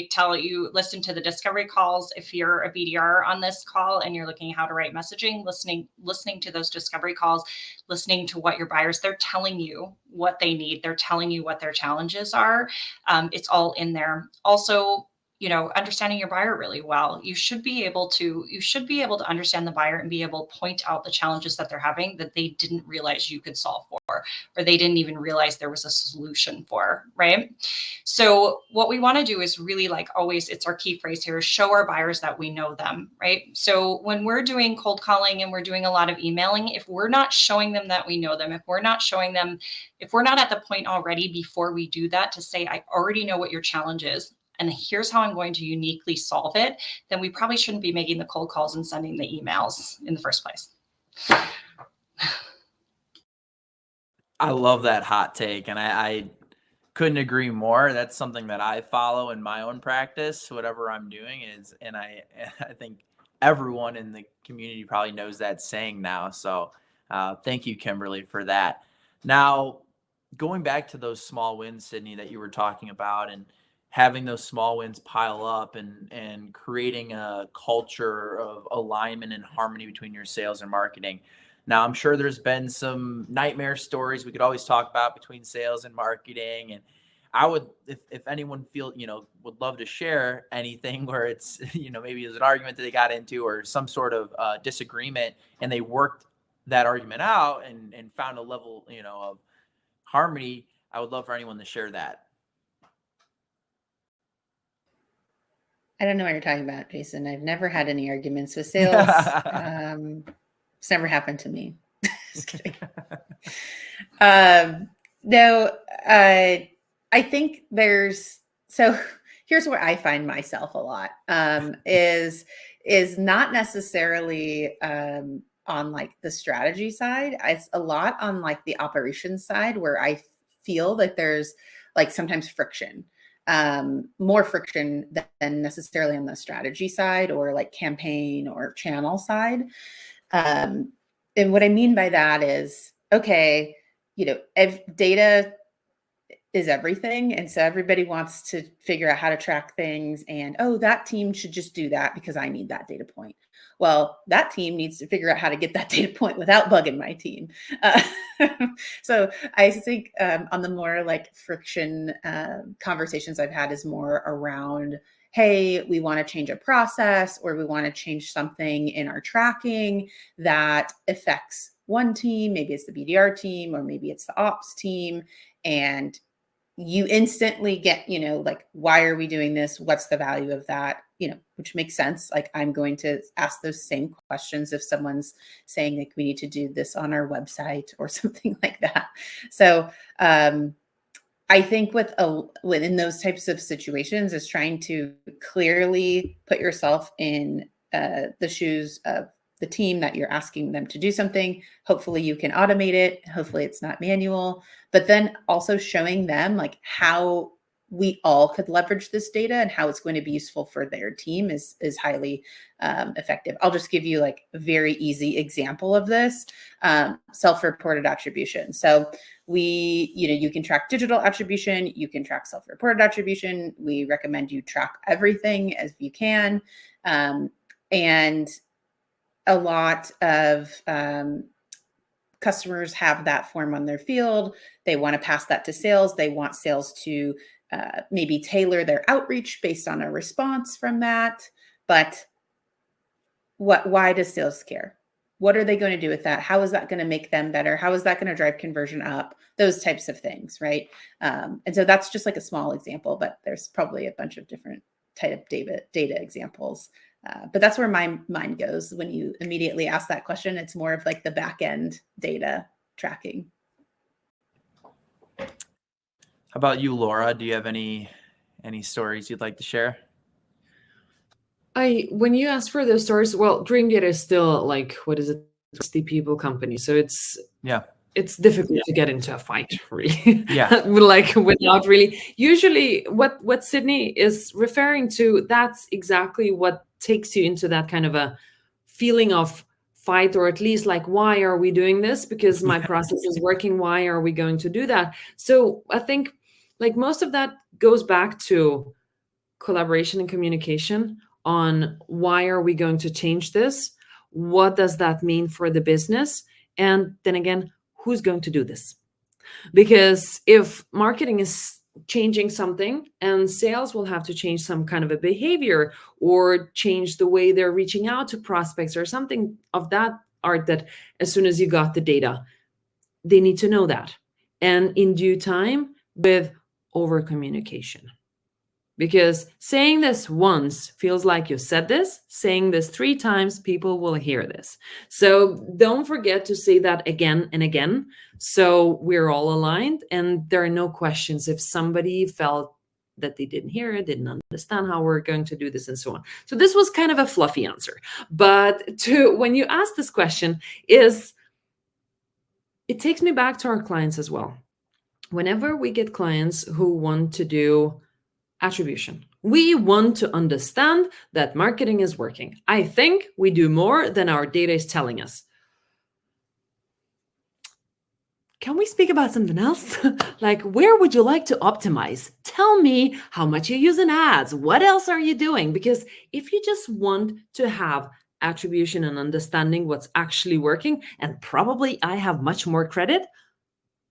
tell you, listen to the discovery calls. If you're a BDR on this call and you're looking at how to write messaging, listening to those discovery calls, listening to what your buyers, they're telling you what they need. They're telling you what their challenges are. It's all in there. Also, understanding your buyer really well. You should be able to understand the buyer and be able to point out the challenges that they're having that they didn't realize you could solve for, or they didn't even realize there was a solution for, right? So what we want to do is really, always, it's our key phrase here, is show our buyers that we know them, right? So when we're doing cold calling and we're doing a lot of emailing, if we're not showing them that we know them, if we're not at the point already before we do that to say, I already know what your challenge is, and here's how I'm going to uniquely solve it, then we probably shouldn't be making the cold calls and sending the emails in the first place. I love that hot take, and I couldn't agree more. That's something that I follow in my own practice, whatever I'm doing is, and I think everyone in the community probably knows that saying now. So thank you, Kimberly, for that. Now, going back to those small wins, Sydney, that you were talking about, and having those small wins pile up and creating a culture of alignment and harmony between your sales and marketing. Now, I'm sure there's been some nightmare stories we could always talk about between sales and marketing. And I would, if anyone would love to share anything where it's, maybe there's an argument that they got into or some sort of disagreement and they worked that argument out and found a level, of harmony. I would love for anyone to share that. I don't know what you're talking about, Jason. I've never had any arguments with sales. It's never happened to me. Just kidding. No, I think so here's where I find myself a lot, is not necessarily on like the strategy side. It's a lot on like the operations side where I feel that there's like sometimes friction, more friction than necessarily on the strategy side or like campaign or channel side. And what I mean by that is, okay, if data is everything. And so everybody wants to figure out how to track things. And, oh, that team should just do that because I need that data point. Well, that team needs to figure out how to get that data point without bugging my team. So I think on the more like friction conversations I've had is more around, hey, we want to change a process or we want to change something in our tracking that affects one team. Maybe it's the BDR team or maybe it's the ops team. And you instantly get, like, why are we doing this? What's the value of that? Which makes sense. Like, I'm going to ask those same questions if someone's saying like we need to do this on our website or something like that. So I think within those types of situations is trying to clearly put yourself in the shoes of the team that you're asking them to do something. Hopefully you can automate it. Hopefully it's not manual, but then also showing them like how we all could leverage this data and how it's going to be useful for their team is highly effective. I'll just give you like a very easy example of this, self-reported attribution. So you can track digital attribution, you can track self-reported attribution. We recommend you track everything as you can. And a lot of customers have that form on their field. They want to pass that to sales. They want sales to maybe tailor their outreach based on a response from that. But why does sales care? What are they going to do with that? How is that going to make them better? How is that going to drive conversion up? Those types of things, right? And so that's just like a small example, but there's probably a bunch of different type of data examples. But that's where my mind goes when you immediately ask that question. It's more of like the back end data tracking. How about you, Laura? Do you have any stories you'd like to share? When you ask for those stories, well, Dream Data is still like, what is it, 60 people company. So it's difficult to get into a fight, really. Yeah. Like without really, usually what Sydney is referring to, that's exactly what takes you into that kind of a feeling of fight, or at least like, why are we doing this? Because my process is working. Why are we going to do that? So I think like most of that goes back to collaboration and communication on why are we going to change this? What does that mean for the business? And then again, who's going to do this? Because if marketing is changing something and sales will have to change some kind of a behavior or change the way they're reaching out to prospects or something of that art, that as soon as you got the data, they need to know that. And in due time with over communication. Because saying this once feels like you said this, saying this 3 times, people will hear this. So don't forget to say that again and again. So we're all aligned and there are no questions if somebody felt that they didn't hear it, didn't understand how we're going to do this and so on. So this was kind of a fluffy answer. But when you ask this question, it takes me back to our clients as well. Whenever we get clients who want to do attribution, we want to understand that marketing is working. I think we do more than our data is telling us. Can we speak about something else? Like, where would you like to optimize? Tell me how much you use in ads. What else are you doing? Because if you just want to have attribution and understanding what's actually working, and probably I have much more credit,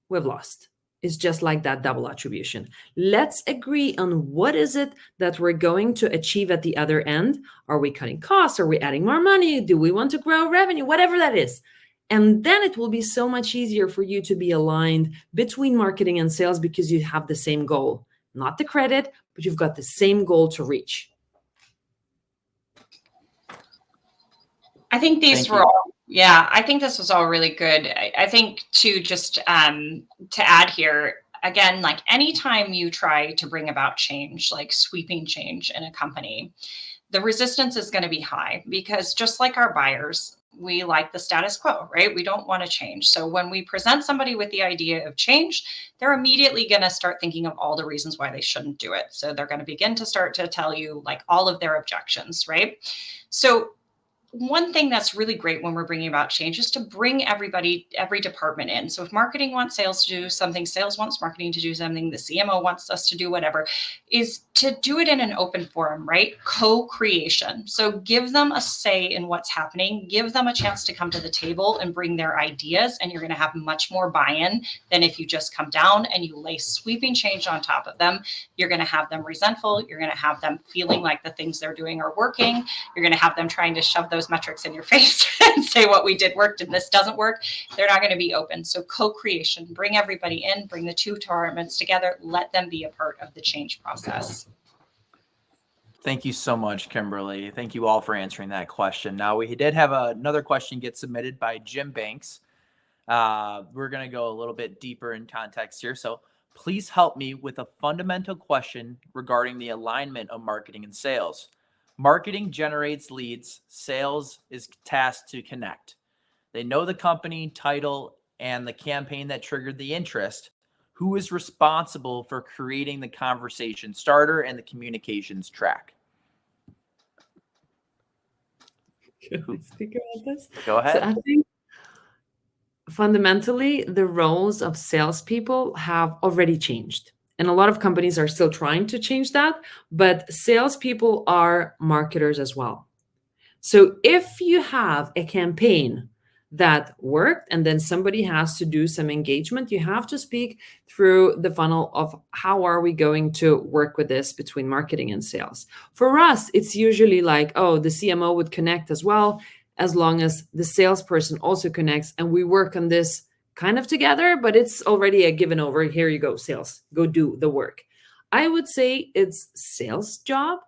we've lost. It's just like that double attribution. Let's agree on what is it that we're going to achieve at the other end. Are we cutting costs? Are we adding more money? Do we want to grow revenue? Whatever that is. And then it will be so much easier for you to be aligned between marketing and sales because you have the same goal. Not the credit, but you've got the same goal to reach. I think these Thank were you. all, yeah, I think this was all really good. I think too, just to add here, again, like anytime you try to bring about change, like sweeping change in a company, the resistance is going to be high because just like our buyers, we like the status quo, right? We don't want to change. So when we present somebody with the idea of change, they're immediately going to start thinking of all the reasons why they shouldn't do it. So they're going to begin to start to tell you like all of their objections, right? So one thing that's really great when we're bringing about change is to bring everybody, every department in. So if marketing wants sales to do something, sales wants marketing to do something, the CMO wants us to do whatever, is to do it in an open forum, right? Co-creation. So give them a say in what's happening, give them a chance to come to the table and bring their ideas, and you're going to have much more buy-in than if you just come down and you lay sweeping change on top of them. You're going to have them resentful. You're going to have them feeling like the things they're doing are working. You're going to have them trying to shove those metrics in your face and say what we did worked and this doesn't work. They're not going to be open. So co-creation, bring everybody in, bring the two departments together, let them be a part of the change process. Thank you so much, Kimberly. Thank you all for answering that question. Now, we did have another question get submitted by Jim Banks. We're going to go a little bit deeper in context here. So please help me with a fundamental question regarding the alignment of marketing and sales. Marketing generates leads. Sales is tasked to connect. They know the company, title, and the campaign that triggered the interest. Who is responsible for creating the conversation starter and the communications track? Can I speak about this? Go So ahead. I think fundamentally, the roles of salespeople have already changed. And a lot of companies are still trying to change that, but salespeople are marketers as well. So if you have a campaign that worked and then somebody has to do some engagement, you have to speak through the funnel of how are we going to work with this between marketing and sales. For us, it's usually like, oh, the CMO would connect as well, as long as the salesperson also connects and we work on this kind of together, but it's already a given over. Here you go, sales, go do the work. I would say it's sales job,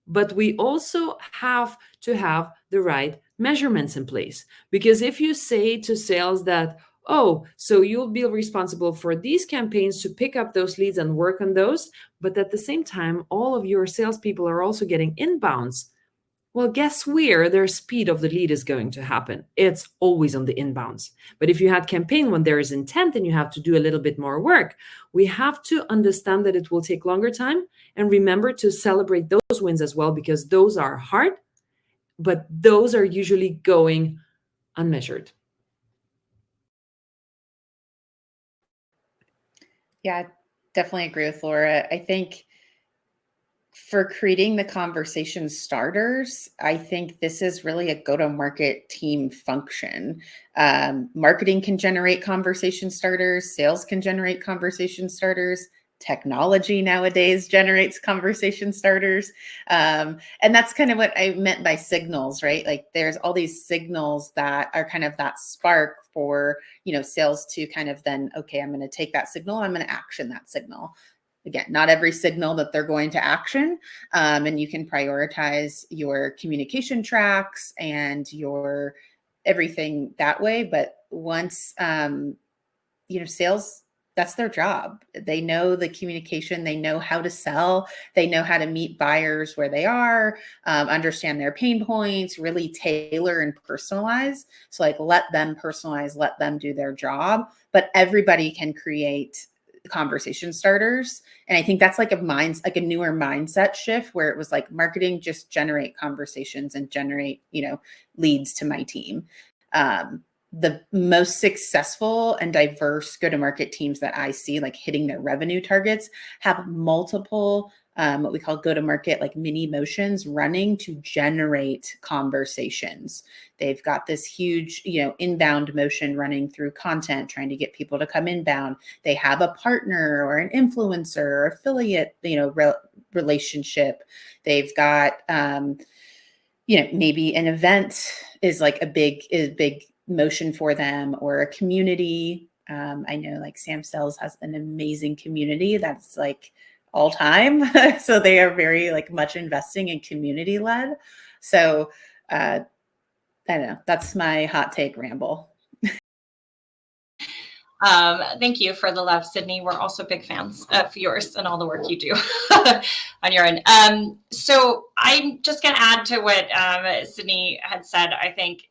but we also have to have the right measurements in place. Because if you say to sales that, oh, so you'll be responsible for these campaigns to pick up those leads and work on those, but at the same time, all of your salespeople are also getting inbounds. Well, guess where their speed of the lead is going to happen? It's always on the inbounds. But if you had campaign when there is intent and you have to do a little bit more work, we have to understand that it will take longer time and remember to celebrate those wins as well, because those are hard, but those are usually going unmeasured. Yeah, I definitely agree with Laura. I think for creating the conversation starters, I think this is really a go-to-market team function. Marketing can generate conversation starters, sales can generate conversation starters, technology nowadays generates conversation starters. And that's kind of what I meant by signals, right? Like there's all these signals that are kind of that spark for, sales to kind of then, okay, I'm going to take that signal, I'm going to action that signal. Again, not every signal that they're going to action. And you can prioritize your communication tracks and your everything that way. But once, sales, that's their job. They know the communication, they know how to sell, they know how to meet buyers where they are, understand their pain points, really tailor and personalize. So like, let them personalize, let them do their job, but everybody can create conversation starters. And I think that's like a newer mindset shift where it was like marketing, just generate conversations and generate, leads to my team. The most successful and diverse go-to-market teams that I see, like hitting their revenue targets, have multiple what we call go-to-market like mini motions running to generate conversations. They've got this huge, inbound motion running through content, trying to get people to come inbound. They have a partner or an influencer or affiliate, relationship. They've got, maybe an event is like a big motion for them, or a community. I know like Sam Sells has an amazing community that's like all time. So they are very like much investing in community led. So I don't know. That's my hot take ramble. Thank you for the love, Sydney. We're also big fans of yours and all the work you do on your end. So I'm just going to add to what Sydney had said. I think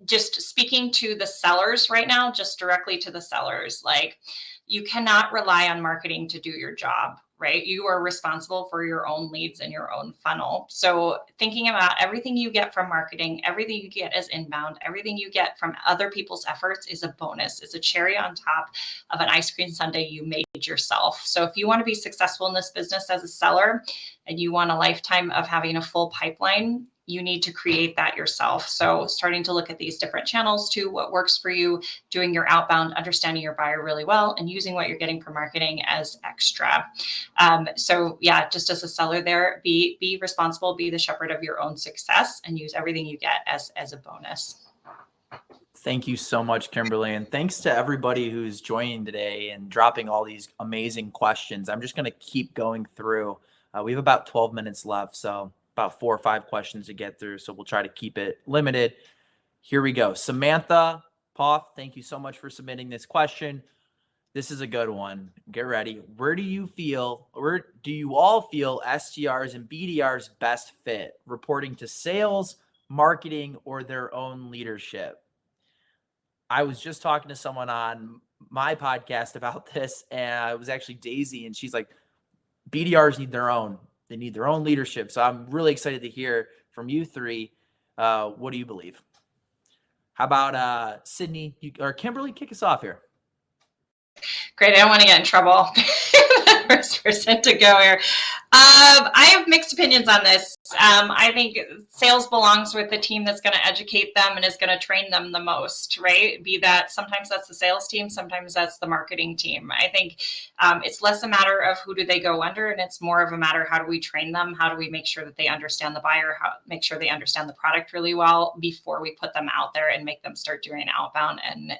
just speaking to the sellers right now, just directly to the sellers, like you cannot rely on marketing to do your job, right? You are responsible for your own leads and your own funnel. So thinking about everything you get from marketing, everything you get as inbound, everything you get from other people's efforts is a bonus. It's a cherry on top of an ice cream sundae you made yourself. So if you want to be successful in this business as a seller and you want a lifetime of having a full pipeline, you need to create that yourself. So starting to look at these different channels too, what works for you, doing your outbound, understanding your buyer really well, and using what you're getting from marketing as extra. So yeah, just as a seller there, be responsible, be the shepherd of your own success, and use everything you get as a bonus. Thank you so much, Kimberly. And thanks to everybody who's joining today and dropping all these amazing questions. I'm just going to keep going through. We have about 12 minutes left, so about 4 or 5 questions to get through. So we'll try to keep it limited. Here we go. Samantha Poff, thank you so much for submitting this question. This is a good one. Get ready. Where do you all feel SDRs and BDRs best fit? Reporting to sales, marketing, or their own leadership? I was just talking to someone on my podcast about this, and it was actually Daisy, and she's like, BDRs need their own. They need their own leadership. So I'm really excited to hear from you three. What do you believe? How about Sydney or Kimberly? Kick us off here. Great. I don't want to get in trouble. First person to go here. I have mixed opinions on this. I think sales belongs with the team that's going to educate them and is going to train them the most, right? Be that sometimes that's the sales team, sometimes that's the marketing team. I think it's less a matter of who do they go under, and it's more of a matter how do we train them? How do we make sure that they understand the buyer? How make sure they understand the product really well before we put them out there and make them start doing outbound and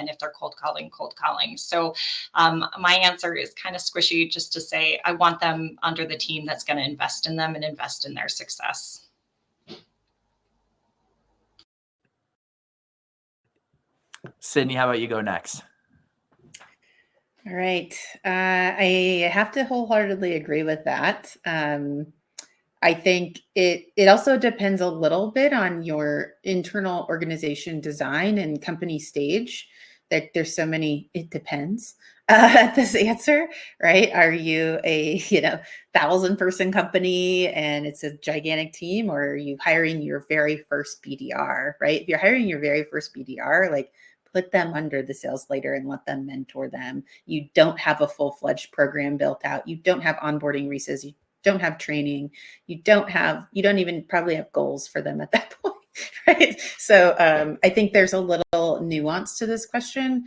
if they're cold calling. So my answer is kind of squishy, just to say I want them under the team that's going to invest in them and invest in their success. Sydney, how about you go next? All right. I have to wholeheartedly agree with that. I think it also depends a little bit on your internal organization design and company stage. That there's so many, it depends. This answer, right? Are you a 1,000-person company and it's a gigantic team, or are you hiring your very first BDR, right? If you're hiring your very first BDR, like put them under the sales leader and let them mentor them. You don't have a full-fledged program built out. You don't have onboarding resources. You don't have training. You don't even probably have goals for them at that point, right? So I think there's a little nuance to this question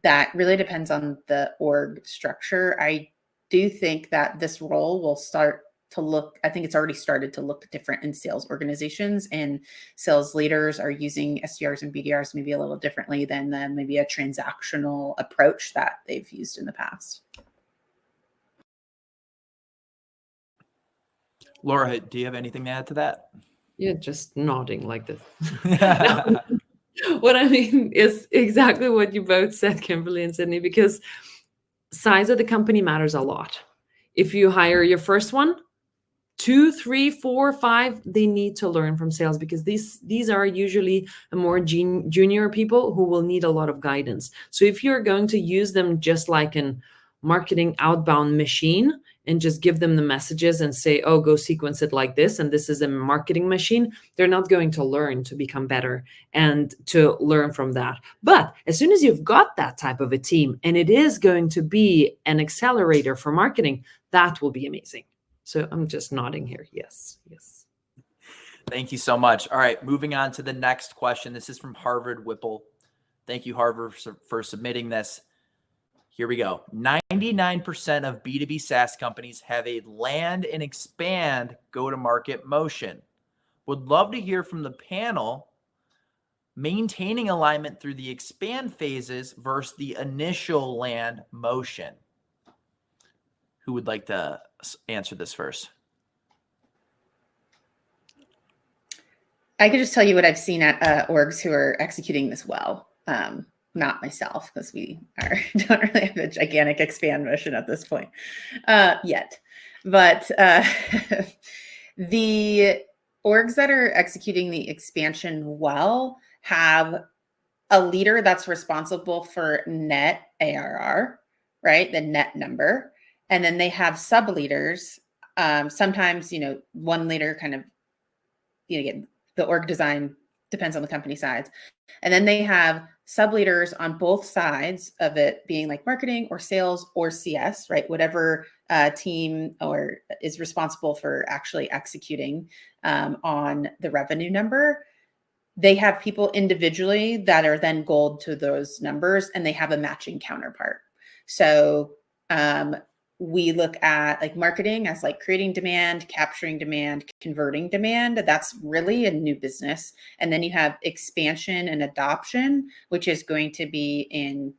that really depends on the org structure. I do think that this role will start to look, I think it's already started to look different in sales organizations, and sales leaders are using SDRs and BDRs maybe a little differently than maybe a transactional approach that they've used in the past. Laura, do you have anything to add to that? You're just nodding like this. What I mean is exactly what you both said, Kimberly and Sydney, because size of the company matters a lot. If you hire your first one, 2, 3, 4, 5, they need to learn from sales, because these are usually more junior people who will need a lot of guidance. So if you're going to use them just like an marketing outbound machine and just give them the messages and say, oh, go sequence it like this, and this is a marketing machine, they're not going to learn to become better and to learn from that. But as soon as you've got that type of a team and it is going to be an accelerator for marketing, that will be amazing. So I'm just nodding here. Yes. Thank you so much. All right, moving on to the next question. This is from Harvard Whipple. Thank you, Harvard, for submitting this. Here we go. 99% of B2B SaaS companies have a land and expand go-to-market motion. Would love to hear from the panel maintaining alignment through the expand phases versus the initial land motion. Who would like to answer this first? I could just tell you what I've seen at orgs who are executing this well. Not myself, because we don't really have a gigantic expand motion at this point yet. But the orgs that are executing the expansion well have a leader that's responsible for net ARR, right? The net number. And then they have sub leaders. Sometimes, one leader kind of, again, the org design depends on the company size. And then they have sub leaders on both sides of it, being like marketing or sales or CS, right? Whatever team or is responsible for actually executing on the revenue number. They have people individually that are then gold to those numbers, and they have a matching counterpart. So we look at like marketing as like creating demand, capturing demand, converting demand. That's really a new business. And then you have expansion and adoption, which is going to be in,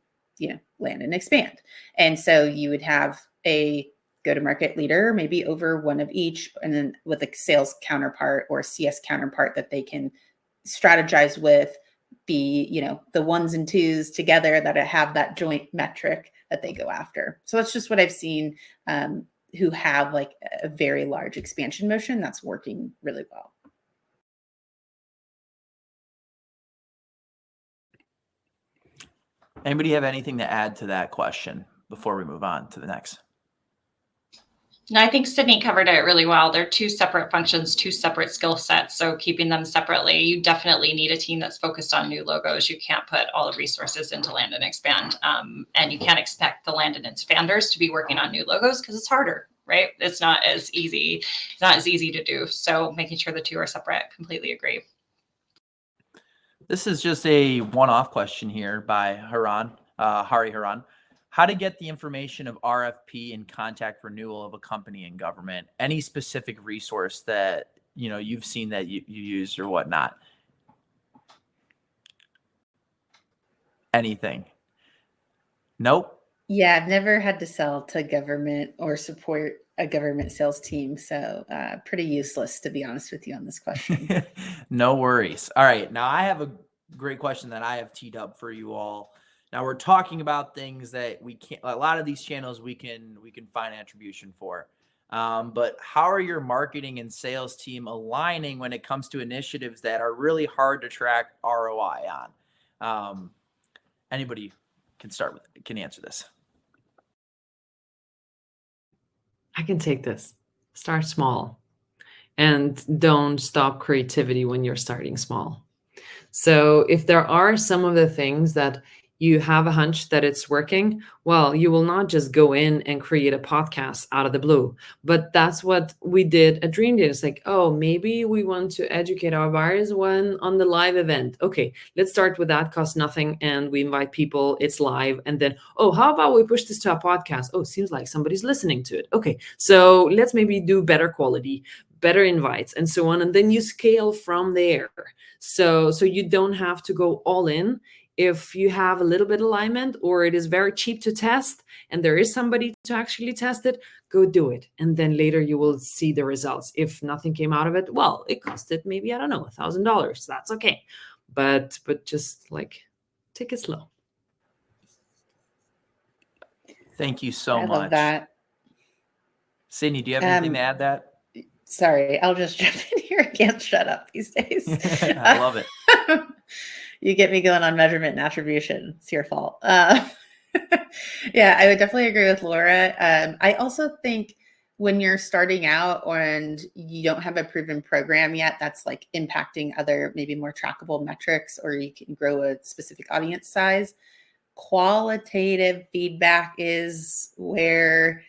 land and expand. And so you would have a go-to-market leader, maybe over one of each, and then with a sales counterpart or CS counterpart that they can strategize with, be the ones and twos together that have that joint metric that they go after. So that's just what I've seen who have like a very large expansion motion that's working really well. Anybody have anything to add to that question before we move on to the next? No, I think Sydney covered it really well. They're two separate functions, two separate skill sets. So keeping them separately, you definitely need a team that's focused on new logos. You can't put all the resources into land and expand. And you can't expect the land and expanders to be working on new logos because it's harder, right? It's not as easy. It's not as easy to do. So making sure the two are separate, completely agree. This is just a one-off question here by Hari Haran. How to get the information of RFP and contact renewal of a company in government? Any specific resource that you've seen that you used or whatnot? Anything? Nope. Yeah, I've never had to sell to government or support a government sales team. So pretty useless, to be honest with you, on this question. No worries. All right. Now I have a great question that I have teed up for you all. Now we're talking about things that we can't, a lot of these channels we can find attribution for. But how are your marketing and sales team aligning when it comes to initiatives that are really hard to track ROI on? Anybody can answer this. I can take this. Start small and don't stop creativity when you're starting small. So if there are some of the things that you have a hunch that it's working, well, you will not just go in and create a podcast out of the blue. But that's what we did at Dream Day. It's like, oh, maybe we want to educate our buyers on the live event. Okay, let's start with that, cost nothing. And we invite people, it's live. And then, oh, how about we push this to a podcast? Oh, seems like somebody's listening to it. Okay, so let's maybe do better quality, better invites, and so on. And then you scale from there. So you don't have to go all in. If you have a little bit alignment, or it is very cheap to test and there is somebody to actually test it, go do it. And then later you will see the results. If nothing came out of it, well, it costed maybe, I don't know, $1,000. That's okay. But just like take it slow. Thank you so much. I love that. Sydney, do you have anything to add that? Sorry, I'll just jump in here. I can't shut up these days. I love it. You get me going on measurement and attribution. It's your fault. Yeah, I would definitely agree with Laura. I also think when you're starting out and you don't have a proven program yet, that's like impacting other maybe more trackable metrics, or you can grow a specific audience size. Qualitative feedback is where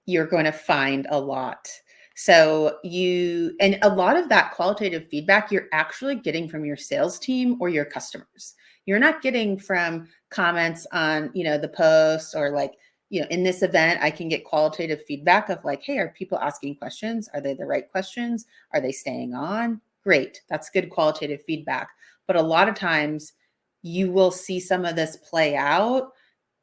you're going to find a lot. So and a lot of that qualitative feedback you're actually getting from your sales team or your customers. You're not getting from comments on, the post, or like, in this event, I can get qualitative feedback of like, hey, are people asking questions? Are they the right questions? Are they staying on? Great. That's good qualitative feedback. But a lot of times you will see some of this play out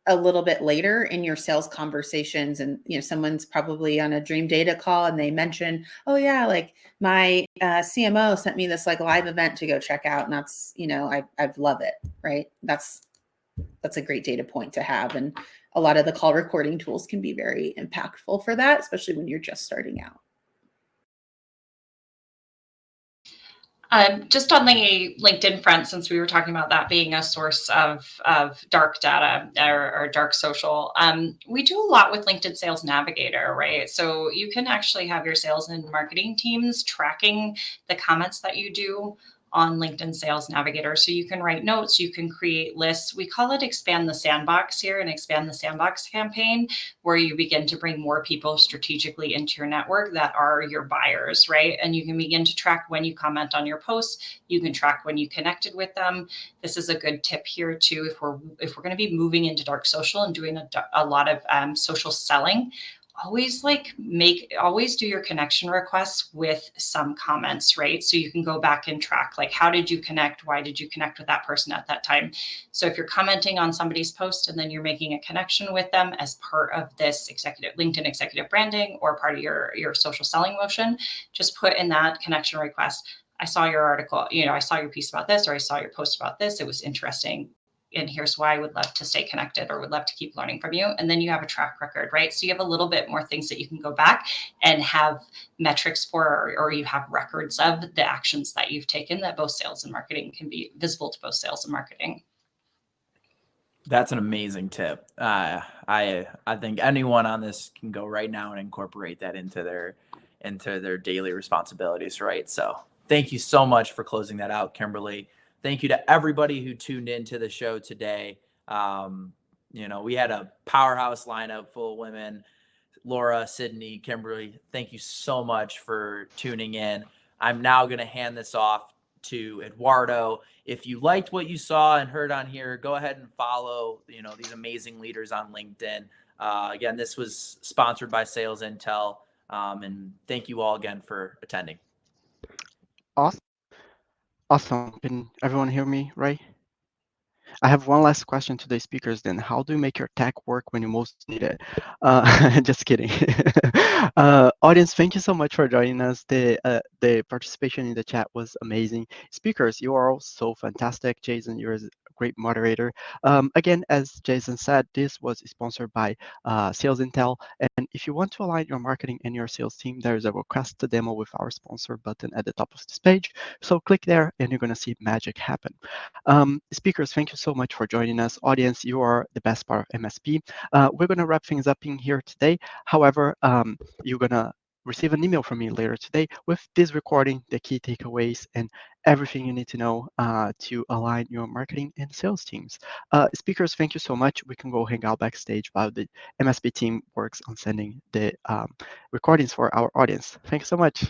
a little bit later in your sales conversations, and someone's probably on a dream data call and they mention, oh yeah, like my CMO sent me this like live event to go check out, and that's I love it, right? That's a great data point to have, and a lot of the call recording tools can be very impactful for that, especially when you're just starting out. Just on the LinkedIn front, since we were talking about that being a source of dark data or dark social, we do a lot with LinkedIn Sales Navigator, right? So you can actually have your sales and marketing teams tracking the comments that you do on LinkedIn Sales Navigator. So you can write notes, you can create lists. We call it Expand the Sandbox here, and Expand the Sandbox campaign, where you begin to bring more people strategically into your network that are your buyers, right? And you can begin to track when you comment on your posts. You can track when you connected with them. This is a good tip here too, if we're going to be moving into dark social and doing a lot of social selling. Always do your connection requests with some comments, right? So you can go back and track, like, how did you connect? Why did you connect with that person at that time? So if you're commenting on somebody's post and then you're making a connection with them as part of this LinkedIn executive branding or part of your social selling motion, just put in that connection request, I saw your article, I saw your piece about this, or I saw your post about this. It was interesting. And here's why I would love to stay connected or would love to keep learning from you. And then you have a track record, right? So you have a little bit more things that you can go back and have metrics for, or you have records of the actions that you've taken, that both sales and marketing can be visible to both sales and marketing. That's an amazing tip. I think anyone on this can go right now and incorporate that into their daily responsibilities, right? So thank you so much for closing that out, Kimberly. Thank you to everybody who tuned into the show today. We had a powerhouse lineup full of women. Laura, Sydney, Kimberly, thank you so much for tuning in. I'm now going to hand this off to Eduardo. If you liked what you saw and heard on here, go ahead and follow, these amazing leaders on LinkedIn. Again, this was sponsored by Sales Intel. And thank you all again for attending. Awesome. Awesome. Can everyone hear me, right? I have one last question to the speakers then. How do you make your tech work when you most need it? Just kidding. Audience, thank you so much for joining us. The participation in the chat was amazing. Speakers, you are all so fantastic. Jason, you're a great moderator. Again, as Jason said, this was sponsored by Sales Intel. And if you want to align your marketing and your sales team, there is a request to demo with our sponsor button at the top of this page. So click there and you're going to see magic happen. Speakers, thank you so much for joining us. Audience, you are the best part of MSP. We're going to wrap things up in here today. However, you're going to receive an email from me later today with this recording, the key takeaways, and everything you need to know to align your marketing and sales teams. Speakers, thank you so much. We can go hang out backstage while the MSP team works on sending the recordings for our audience. Thanks so much.